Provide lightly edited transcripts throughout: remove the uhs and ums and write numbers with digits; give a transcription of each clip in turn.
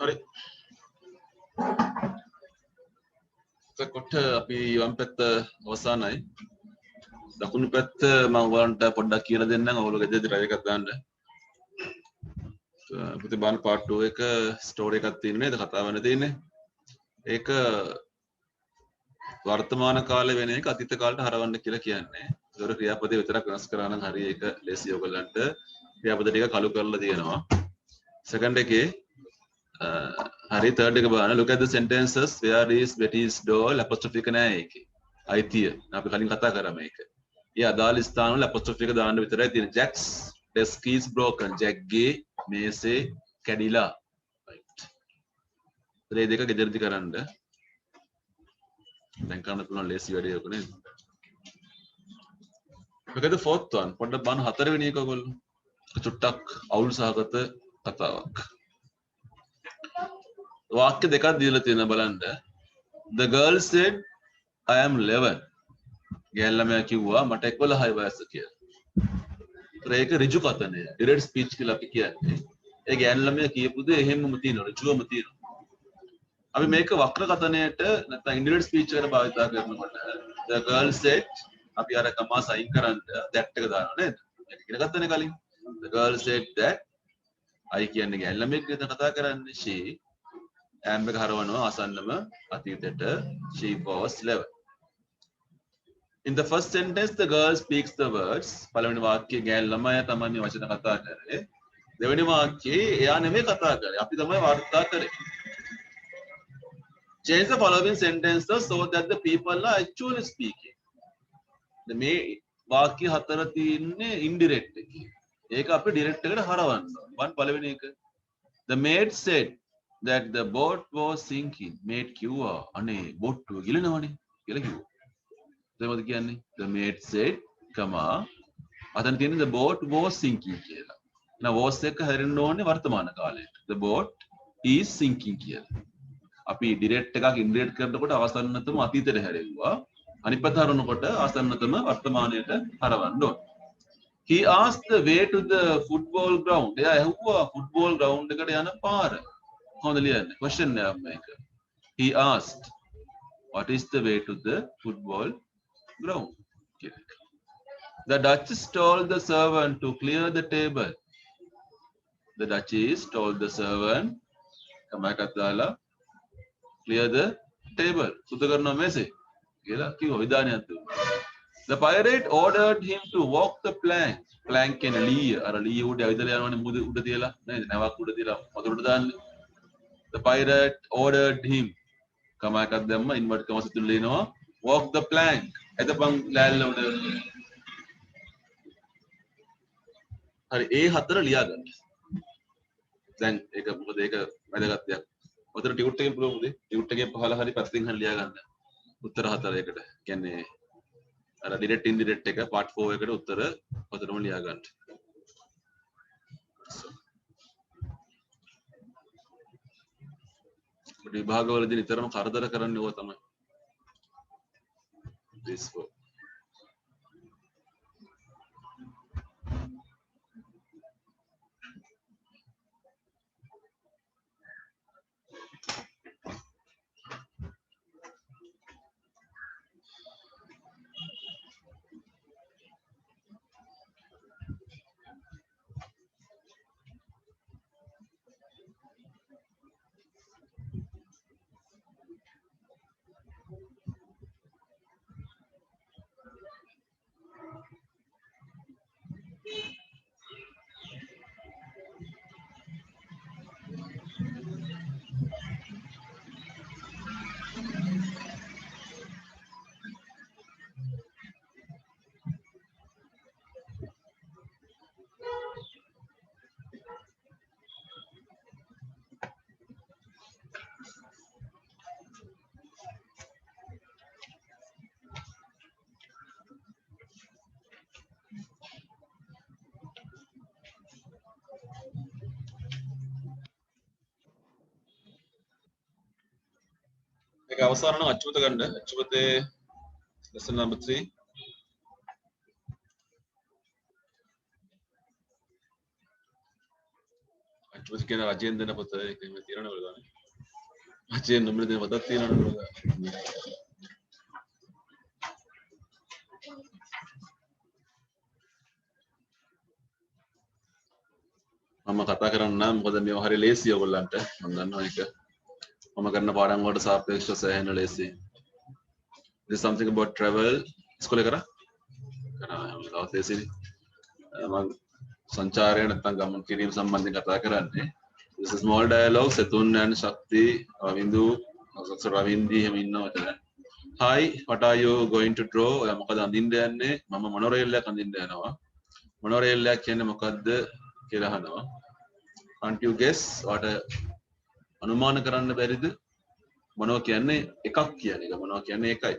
හරි. කොට අපි වම් පැත්ත අවසానයි. දකුණු පැත්ත මම ඔයාලන්ට පොඩ්ඩක් කියලා දෙන්නම්. ඔයගොල්ලෝ ගෙදරදී try එකක් දාන්න. පුතේ බලන්න part 2 එක ස්ටෝරි එකක් තියෙන්නේ. ඒක කතා වෙන්න තියෙන්නේ. ඒක වර්තමාන කාලේ වෙන එක අතීත කාලයට හරවන්න කියලා කියන්නේ. ඒතර ක්‍රියාපදේ විතරක් වෙනස් කරා නම් හරිය ඒක ලේසි ඔයගොල්ලන්ට. ක්‍රියාපද ටික කළු කරලා තියෙනවා. second එකේ hari third එක බලන්න look at the sentences where is Betty's doll apostrophe එක නෑ ඒකේ අයිතිය අපි කලින් කතා කරා මේක. ඒ අදාළ ස්ථාන වල apostrophe එක දාන්න විතරයි තියෙන්නේ. Jack's desk is broken. Jack ගේ මේසේ කැඩිලා. right. ඒ දෙක ගෙදරදි කරන්න. දැන් කරන්න පුළුවන් ලේසි වැඩේ ඔක නේද? මොකද fourth one පොඩ්ඩක් බලන්න හතරවෙනි එක ඔයගොල්ලෝ. චුට්ටක් අවුල් සහගත කතාවක්. වාක්‍ය දෙකක් දීලා තියෙනවා බලන්න. The girl said I am 11. ගෑල්ලාමයා කිව්වා මට 11යි වයස කියලා. ඒක ඍජු කතනය. direct speech කියලා අපි කියන්නේ. ඒ ගෑල්ලාමයා කියපු දේ එහෙමම තියෙනවා. ඍජුවම තියෙනවා. අපි මේක වක්‍ර කතනයට නැත්නම් indirect speech එකට භාවිතා කරනකොට the girl said අපි අර කමා සයින් කරන්න that එක දානවා නේද? ඒක ඉගෙන ගත්තනේ කලින්. The girl said that I කියන්නේ ගෑල්ලාමෙක් ගැන කතා කරන්නේ she am එක හරවනවා ආසන්නම අතීතයට she was 11. In the first sentence the girl speaks the words. පළවෙනි වාක්‍යයේ ගෑල් ළමයා තමයි මේ වචන කතා කරන්නේ. දෙවෙනි වාක්‍යයේ එයා නෙමෙයි කතා කරන්නේ. අපි තමයි වාර්තා කරන්නේ. Change the following sentences so that the people are actually speaking. මේ වාක්‍ය හතර තියෙන්නේ indirect එකේ. ඒක අපි direct එකට හරවන්න ඕනේ. පළවෙනි එක. The maid said that the boat was sinking. maid කිව්වා අනේ බොට්ටුව ගිලෙනවනේ කියලා කිව්වා. එතකොට කියන්නේ the maid said කමා අතන තියෙන්නේ the boat was sinking කියලා. එහෙනම් was එක හැරෙන්න ඕනේ වර්තමාන කාලයට. The boat is sinking කියලා. අපි direct එකක් indirect කරනකොට අවසන්නතම අතීතයට හැරෙව්වා. අනිත් පැත්ත හරවනකොට ආසන්නතම වර්තමානයට හරවන්න ඕනේ. He asked the way to the football ground. එයා ඇහුවා football ground එකට යන පාර. කොහොමද ලියන්නේ? question එකක් මේක. He asked what is the way to the football ground? The Duchess told the servant to clear the table. The Duchess told the servant කමකට දාලා clear the table. සුද්ධ කරනවා මේසේ කියලා කිව්වා විධානයක් දුන්නා. The pirate ordered him to walk the plank. Plank කියන ලීය අර ලීය උඩ ඇවිදලා යනවනේ මුද උඩ තියලා නේද? නැවක් උඩ තියලා වතුරට දාන්නේ. The pirate ordered him කමකට දැම්ම ඉන්වර්ට් කමස් තුල ලියනවා walk the plank. එතපන් ලෑල්ල උඩ. හරි ඒ හතර ලියා ගන්න. දැන් ඒක මොකද ඒක වැදගත් දෙයක්. ඔතන ටියුට් එකෙන් පුළුවන් උදේ ටියුට් එකේ පහල හරි පැත්තකින් හරි ලියා ගන්න. උත්තර හතර එකට. කියන්නේ අර direct indirect එක part 4 එකට උත්තර ඔතනම ලියා ගන්න. විභාගවලදී නිතරම කරදර කරන්නේ ඕවා තමයි. this for ඒක අවසාන නම් අච්චුත ගන්න. අච්චුතේ lesson number 3. उसके ना राजेंद्र ने पता है कि मैं तीर ना बोला नहीं राजेंद्र नंबर दे पता तीर ना बोला මම කතා කරන්න මොකද මේ හරිය ලේසිය ඔයගොල්ලන්ට මම දන්නවා ඒක මම කරන පාඩම් වලට සාපේක්ෂව සෑහෙන ලේසි this is something about travel ඉස්කෝලේ කරා දවස් ලේසියි මම සංචාරය නැත්නම් ගමන් කිරීම සම්බන්ධයෙන් කතා කරන්නේ this is small dialogue සතුන් and ශක්ති රවින්දු රවින්දි එහෙම ඉන්නවා එතන hi what are you going to draw ඔයා මොකද අඳින්න යන්නේ මම මොනොරේල් එකක් අඳින්න යනවා මොනොරේල් එකක් කියන්නේ මොකද්ද කියලා අහනවා can't you guess වට අනුමාන කරන්න බැරිද මොනවා කියන්නේ එකක් කියන එක මොනවා කියන්නේ එකයි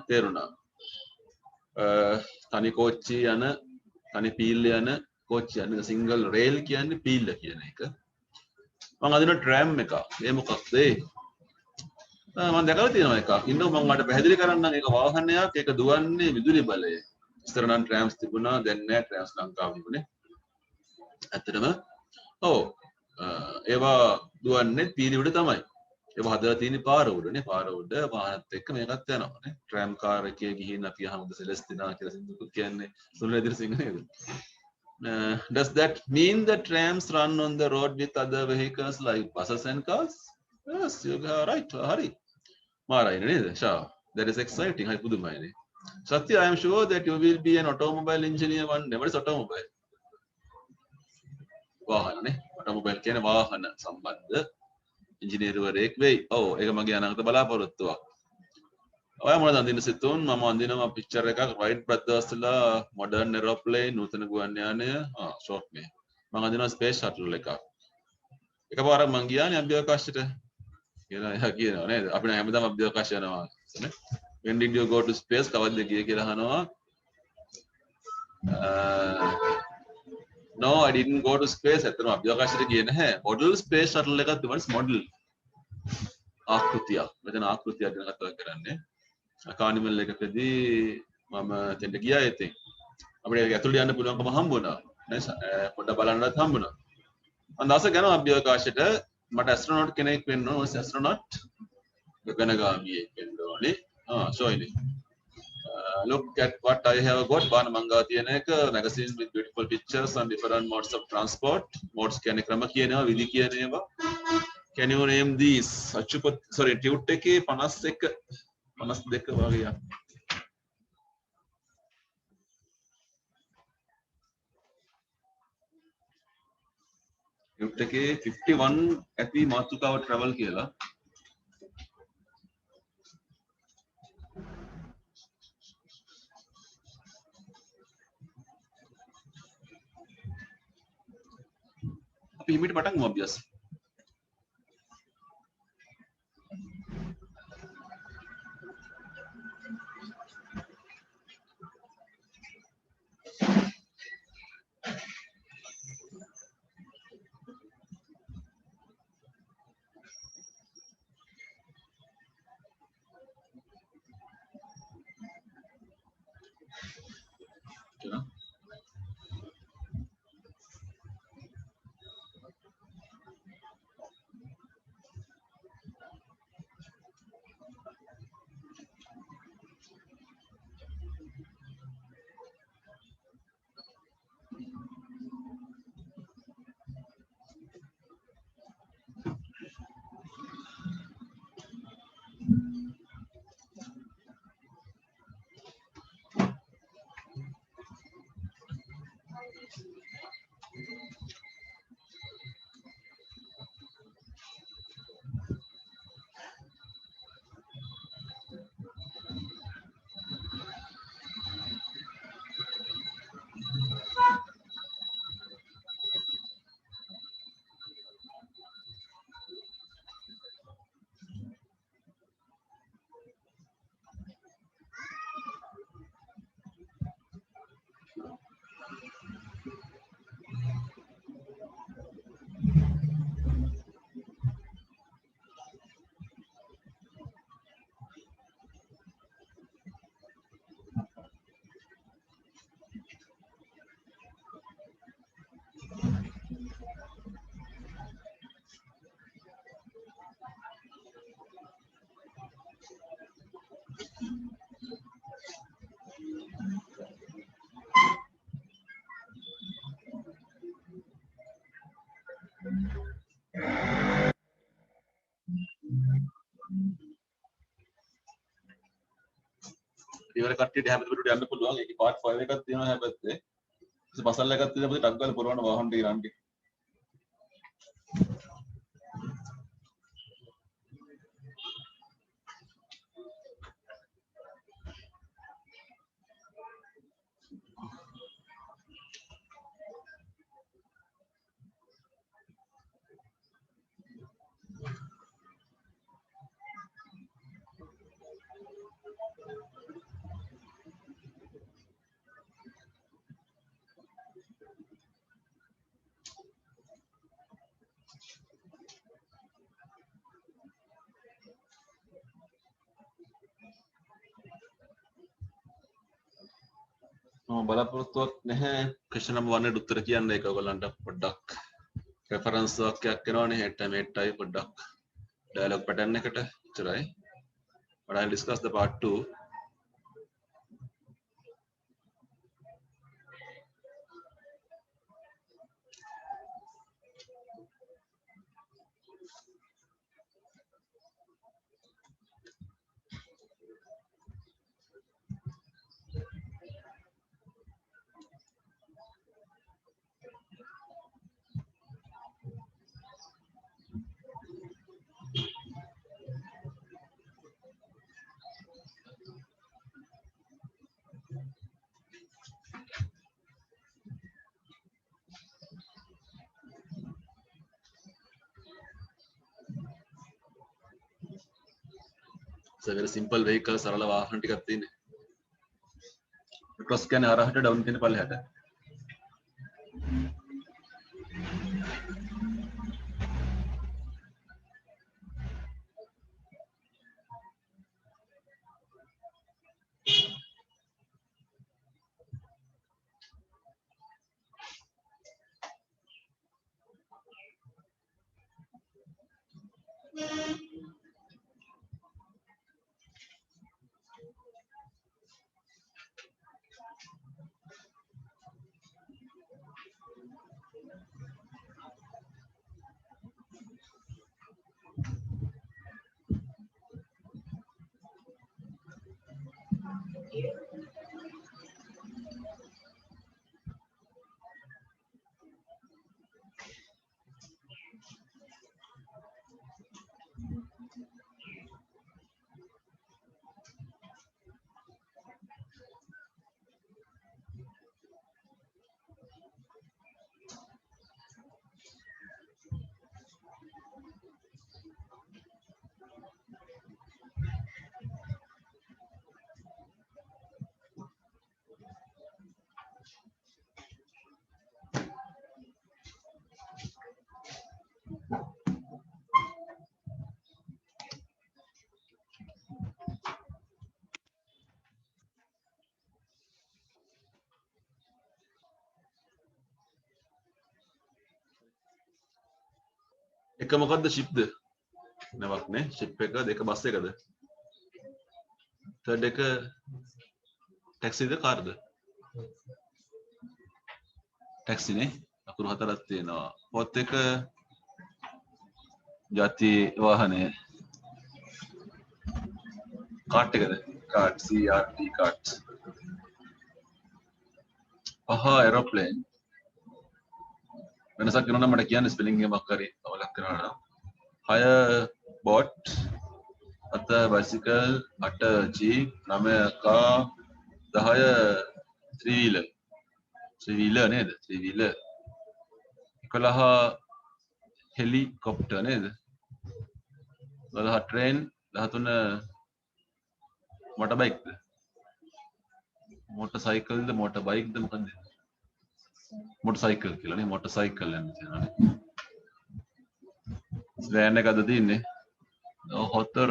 තේරුණා තනි කෝච්චි යන තනි පීල්ල යන කෝච්චි යන සිංගල් රේල් කියන්නේ පීල්ල කියන එක මම අදින ට්‍රෑම් එක මේ මොකක්ද මම දැකලා තියෙනවා එකක් ඉන්නව මම මට පැහැදිලි කරන්නම් ඒක වාහනයක් ඒක දුවන්නේ විදුලි බලය ඉස්සර නම් ට්‍රෑම්ස් තිබුණා දැන් නෑ ට්‍රෑම්ස් ලංකාවේ තිබුණේ ඇත්තටම ඔව් ඒවා දුවන්නේ පීලි උඩ තමයි ඒවා හදලා තියෙන්නේ පාර උඩනේ පාර උඩ වාහනත් එක්ක මේකත් යනවානේ ට්‍රෑම් කාර් එකේ ගිහින් අපි අහමුද සෙලස්තිනා කියලා සින්දුකුත් කියන්නේ සුනිල් ඉදිරිසිංහ නේද does that mean that trams run on the road with other vehicles like buses and cars yes you are right hari මාරයි නේද ෂා that is exciting hay පුදුමයිනේ satya I am sure that you will be an automobile engineer one day what is automobile වාහනනේ automobile කියන්නේ වාහන සම්බන්ධ ඉංජිනේරුවරයෙක් වෙයි. ඔව් ඒක මගේ අනාගත බලාපොරොත්තුවක්. ඔයා මොනවද අඳින්න සිතුන්? මම අඳිනවා පික්චර් එකක් රයිට් බ්‍රදර්ස්ලා මොඩර්න් ඒරෝප්ලේන් නූතන ගුවන් යානය ෂෝට් මේ. මම අඳිනවා ස්පේස් ෂටල් එකක්. එකපාරක් මං ගියානේ අභ්‍යවකාශයට. කියලා එයා කියනවා නේද? අපි නම් හැමදාම අභ්‍යවකාශ යනවා. නේ? When did you go to space? කවද්ද ගියේ කියලා අහනවා. No, I didn't go to space. ඇත්තටම අභ්‍යවකාශයට ගියේ නැහැ. මොඩල් ස්පේස් ෂටල් එකක් තිබුණා මොඩල්. ආකෘතියක්. මෙතන ආකෘතියක් ගැන කතා කරන්නේ. කානිවල් එකකදී මම එතෙන්ට ගියා ඉතින්. අපිට ඒක ඇතුළට යන්න පුළුවන්කම හම්බුණා. නේ පොඩ්ඩක් බලන්නත් හම්බුණා. මම දවසක් යනවා අභ්‍යවකාශයට මට ඇස්ට්‍රොනොට් කෙනෙක් වෙන්න ඕන. ඇස්ට්‍රොනොට් ගගනගාමියෙක් වෙන්න ඕනේ. ෂෝයිනේ. Look at what I have got. බාන මංගා තියෙන එක magazine with beautiful pictures and different modes of transport. modes කියන්නේ ක්‍රම කියනවා විදි කියන ඒවා. Can you name these? අච්චුපත් sorry tute එකේ 51 52 වගේ යන. ටියුට් එකේ 51 ඇති මාතෘකාව travel කියලා. අපි හිමිට පටන් ගමු අභ්‍යාස. ඉවර කට්ටියට හැම දෙයකට යන්න පුළුවන්. ඒකේ part 5 එකක් තියෙනවා හැබැයි. ඉතින් මසල් එකක් තියෙනවා අපිට ටක් ගාලා පුරවන්න වාහන ටික රන්ටි. බලාපොරොත්තුවක් නැහැ ක්වෙස්චන් නම්බර් 1 ට උත්තර කියන්න. ඒක ඔයගොල්ලන්ට පොඩ්ඩක් රෙෆරන්ස් වාක්‍යයක් එනවනේ හෙට්ටයි පොඩ්ඩක් ඩයලොග් පැටර්න් එකට ඉතරයි. But I'll discuss the part 2. It's a very simple vehicle. සරල වාහන ටිකක් තියෙන්නේ. ක්‍රොස් කියන්නේ හරහට ඩවුන් තියෙන පල්ලෙහාට. එක මොකද්ද shipද? නැවක් නේ. ship එක දෙක බස් එකද? third එක taxiද කාර්ද? taxi නේ. අකුරු හතරක් තියෙනවා. fourth එක ජාති වාහනය. කාට් එකද? කාට් CRT කාට්. aeroplane. වෙනසක් වෙනවා නම් මට කියන්න ස්පෙලිං එකක් හරි අවලක් කරනවා නම්. 6 boat, 7 bicycle, 8 jeep, 9 car, 10 three wheeler. Three wheeler නේද? Three wheeler. 11 helicopter නේද? 12 train, 13 motorbike ද? motorcycle ද motorbike ද මොකක්ද? motorcycle කියලා නේ motorcycle යන තියෙනවානේ. van එකද තියෙන්නේ? හතර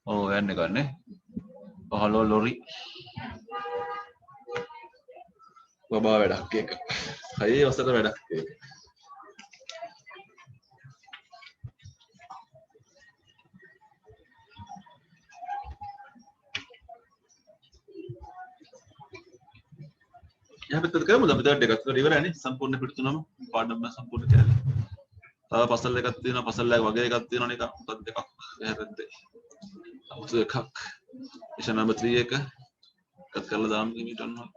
van එකක් නේ. 15 lorry. බබා වැඩක් ඒක. හයේ වසර වැඩක් ඒක. यहाँ पे तक කරමුද අපි තර්ඩ් එකත් කර ඉවරයිනේ සම්පූර්ණ පිටු තුනම පාඩම සම්පූර්ණ කරලා. තව පසල් එකක් තියෙනවා පසල් එක වගේ එකක් තියෙනවා නේ එකක් මොකක්ද දෙකක් එහා පැත්තේ. අමුතු එකක්. question number 3 එක එකත් කරලා දාන්න ඊට අනුව.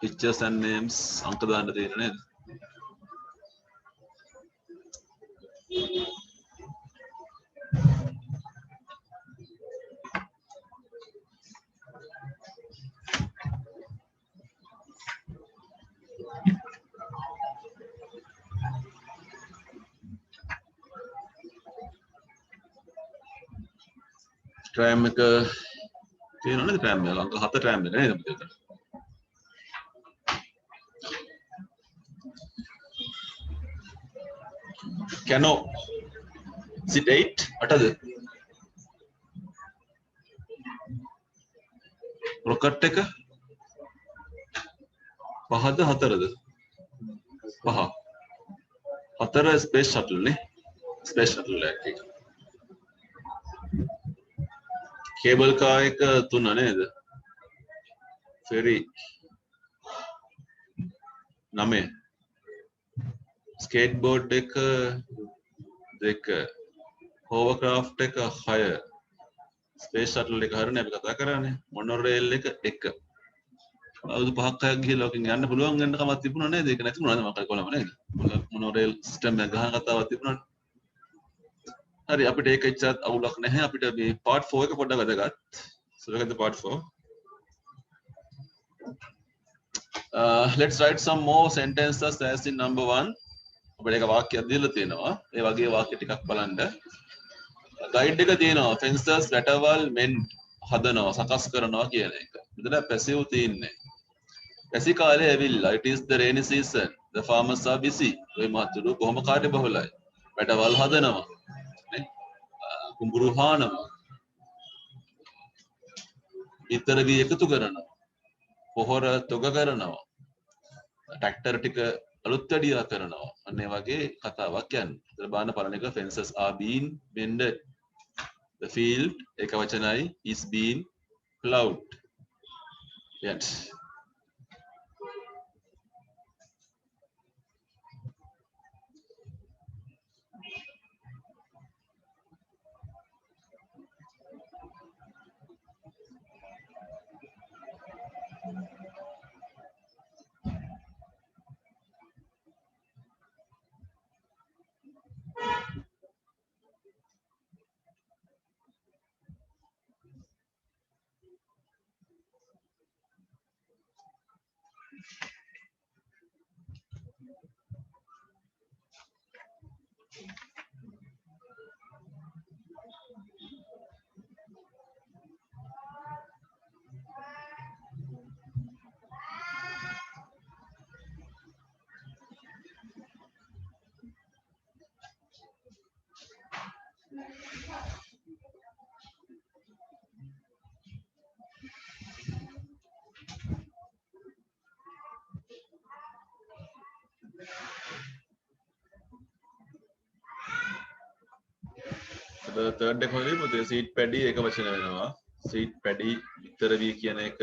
pictures and names අංක දාන්න තියෙන නේද? tram එක තියෙනවා නේද tram එක අංක 7 tram එක නේද මෙතන cano sit 8 අටද rocket එක පහද හතරද පහ හතර space shuttle නේ space shuttle එක cable car එක 3 නේද ferry 9 skateboard එක 2 hovercraft එක 6 space shuttle එක හරිනේ අපි කතා කරන්නේ monorail එක 1 අවුරුදු 5ක් 6ක් ගිහලා ඔකින් යන්න පුළුවන් වෙන්න කමක් තිබුණා නේද ඒක නැති වුණාද මම කොළඹ නේද monorail system එක ගහන කතාවක් තිබුණා හරි අපිට ඒක එච්චරත් අවුලක් නැහැ අපිට මේ part 4 එක පොඩ්ඩක් වැදගත් so look at the part 4 let's write some more sentences as in number 1 අපිට එක වාක්‍යයක් දීලා තියෙනවා ඒ වගේ වාක්‍ය ටිකක් බලන්න guide එක තියෙනවා fences වැටවල් men හදනවා සකස් කරනවා කියන එක මෙතන passive තියෙන්නේ පැසි කාලේ ඇවිල්ලා it is the rainy season the farmers are busy ඔය මාතුරු කොහොම කාර්යබහුලයි වැටවල් හදනවා කුඹුරු හානවා ඉතර වී එකතු කරනවා පොහොර තොග කරනවා ට්‍රැක්ටර් ටික අලුත් වැඩියා කරනවා අන්න ඒ වගේ කතාවක් යන්නේ. ඒතර බලන්න පළවෙනි එක fences are being mended the field ඒක වචනයි is being plowed yes third එක හොයන්නේ මොකද seat paddy එක වචන වෙනවා seat paddy විතර වී කියන එක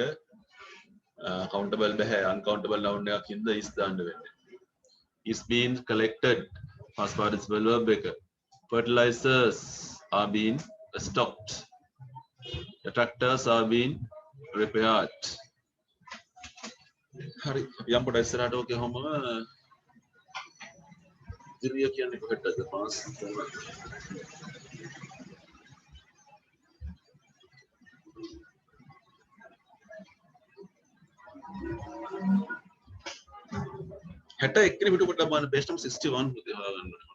countable බෑ uncountable noun එකක් හින්දා is දාන්න වෙන්නේ is being collected past participle verb එක fertilizers are being stocked the tractors are being repaired හරි අපි යම් පොඩ ඉස්සරහට ඔකේ කොහොම ඉදිරිය කියන්නේ කොහෙටද පාස් හැට එක්කෙනෙ පිටු කොට බලන්න page number 61 පුතේ හොයාගන්න ඕනේ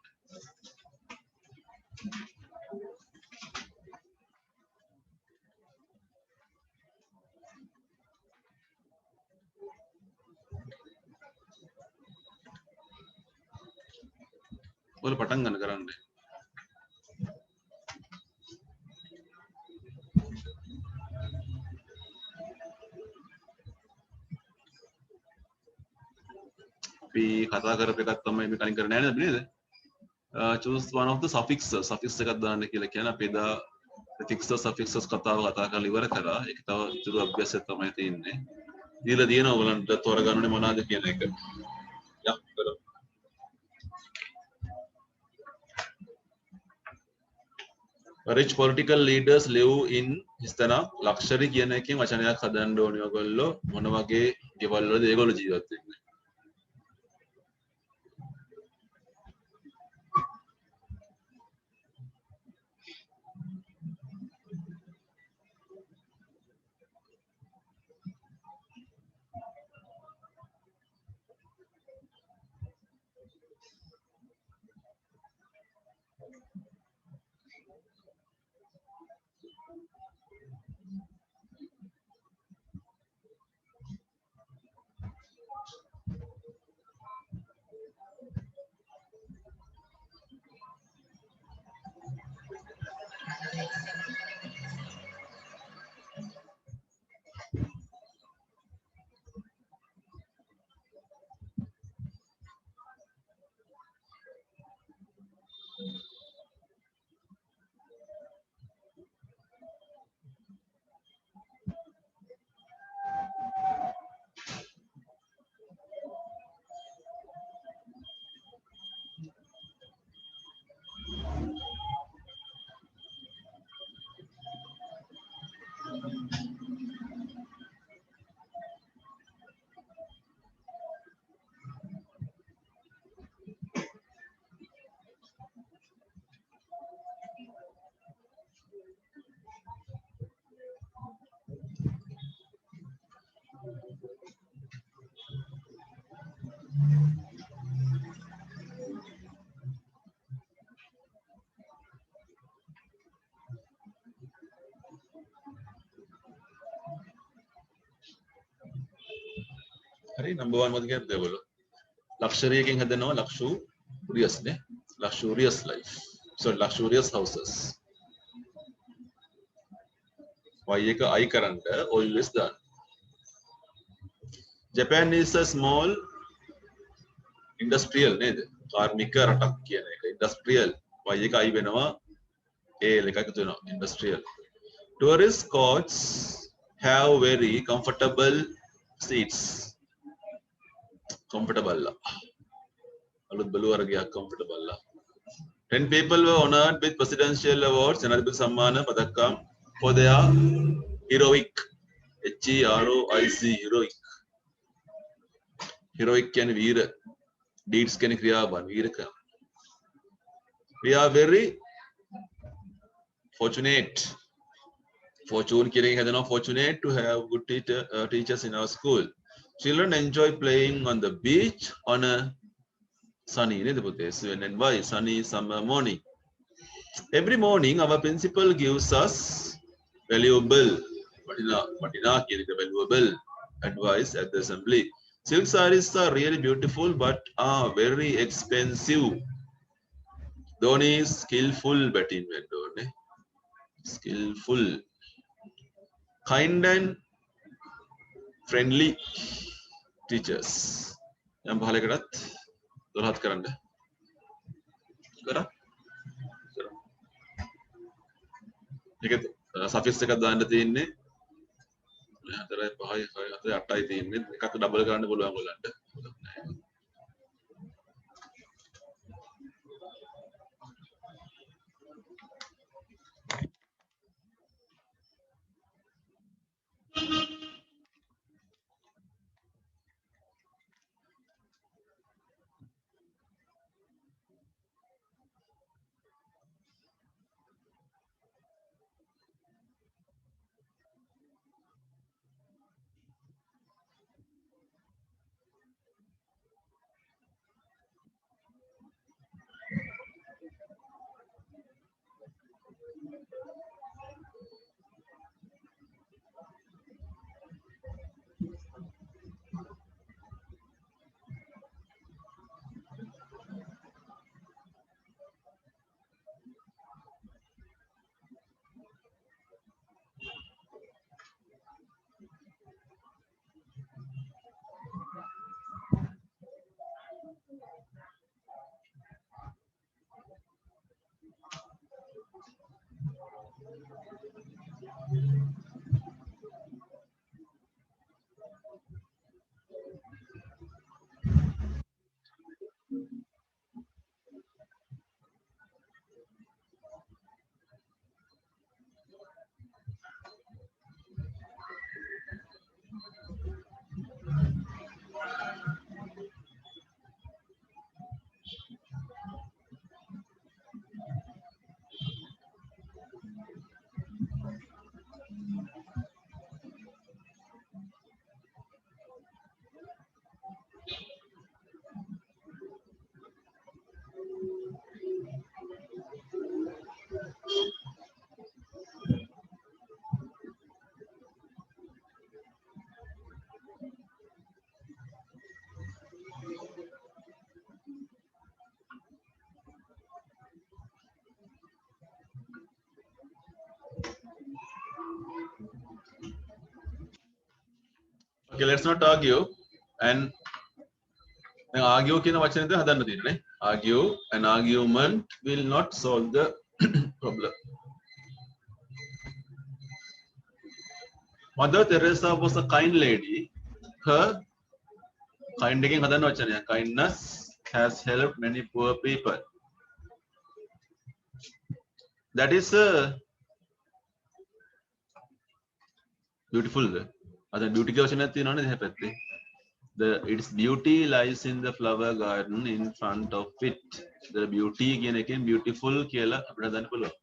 ඔයාලා පටන් ගන්න කරන්නේ අපි කතා කරපු එකක් තමයි මේ කලින් කරන්නේ නේද නේද choose one of the suffixes suffix එකක් දාන්න කියලා කියන අපි එදා prefixes suffixes කතාව කතා කරලා ඉවර කරා ඒක තව ඉතුරු අභ්‍යාසයක් තමයි තියෙන්නේ දීලා තියෙනවා ඔයගලන්ට තෝරගන්නනේ මොනවද කියන එක. යා බලමු. Rich political leaders live in හිස්තන ලක්ෂරි කියන එකෙන් වචනයක් හදන්න ඕනේ ඔයගොල්ලෝ මොන වගේ ගෙවල් වලද ඒගොල්ලෝ ජීවත් වෙන්නේ. හරි number 1 මොකද කියන්නේ ඔයගොල්ලෝ? ලක්ෂරි එකෙන් හදනවා luxurious නේ. Luxurious life. So luxurious houses. y එක I කරන්න always දාන්න. Japan is a small industrial නේද? කාර්මික රටක් කියන එක. Industrial y එක I වෙනවා a එකක් එකතු වෙනවා industrial. Tourist coaches have very comfortable seats. Comfortable. අලුත් බලු වර්ගයක් comfortable. 10 people were honored with presidential awards ජනාධිපති සම්මාන පදක්කම් for their heroic HEROIC heroic heroic කියන්නේ වීර deeds කියන්නේ ක්‍රියාවන් වීරකම්. We are very fortunate fortune කියන එක හදනවා fortunate to have good teachers in our school. Children enjoy playing on the beach on a sunny නේද පුතේ when and why sunny summer morning. Every morning our principal gives us valuable වටිනා කියන එක valuable advice at the assembly. Silk sarees are really beautiful but are very expensive. Dhoni is skillful batting වෙන්න skillful kind and friendly teachers. යම් පහලකටත් 12ත් කරන්න. කරා? කරා. ඒක සෆික්ස් එකක් දාන්න තියෙන්නේ 4යි 5යි 6යි 8යි තියෙන්නේ එකක් ඩබල් කරන්න පුළුවන් ඔයගලන්ට. Okay, let's not argue. And argue කියන වචනේද හදන්න තියෙන්නේ. Argue, an argument will not solve the problem. Mother Teresa was a kind lady. Her kind එකෙන් හදන්න වචනය. Kindness has helped many poor people. That is beautiful. අද beauty කියන වචනයක් තියෙනවනේ දෙහ පැත්තේ. Its beauty lies in the flower garden in front of it. The beauty කියන එකෙන් beautiful කියලා අපිට හදන්න පුළුවන්.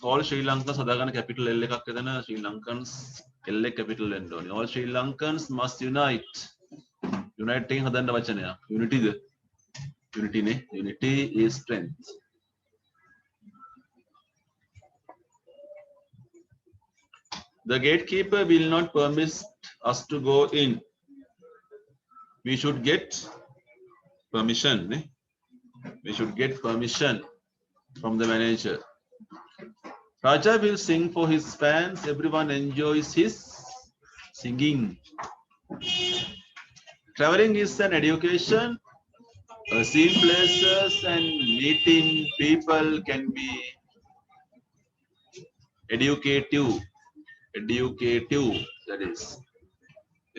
All Sri Lankans හදාගන්න capital L එකක් එතන Sri Lankans L එක capital වෙන්න ඕනේ. All Sri Lankans must unite. Unite එකෙන් හදන්න වචනයක්. Unity ද? Unity නේ. Unity is strength. The gatekeeper will not permit us to go in. We should get permission. We should get permission from the manager. Raja will sing for his fans. Everyone enjoys his singing. Traveling is an education. Seeing places and meeting people can be educative. Educative, that is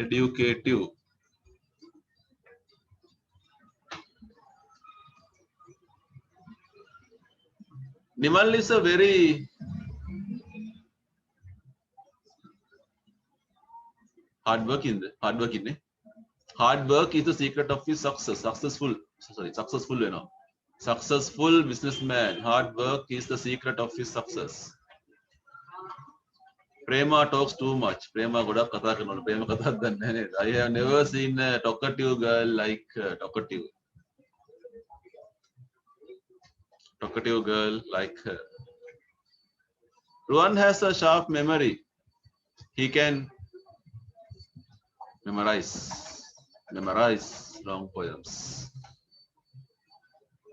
educative. Nimal is a very hard work is the secret of his success. Successful businessman. Hard work is the secret of his success. Prema talks too much. Prema godak katha karනවා. Prema katha danne nahe neda. I have never seen a talkative girl like talkative. Talkative girl like her. Ruan has a sharp memory. He can memorize long poems.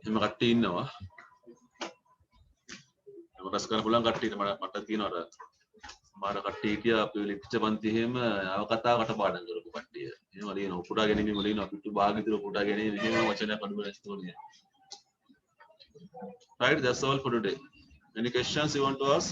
එහෙම කට්ටිය ඉන්නවා. memorize කරන්න පුළුවන් කට්ටියට මට තියෙනවා. මාර කට්ටිය හිටියා අපි ලිපිච්ච පන්ති එහෙම අවකතා කටපාඩම් කරපු කට්ටිය. එහෙම ලියනවා. උපුටා ගැනීම ලියනවා. පිටු භාගිතර උපුටා ගැනීම එහෙම වචනයක් අඩු වෙන ස්ටෝරිය. Right, that's all for today. Any questions you want to ask?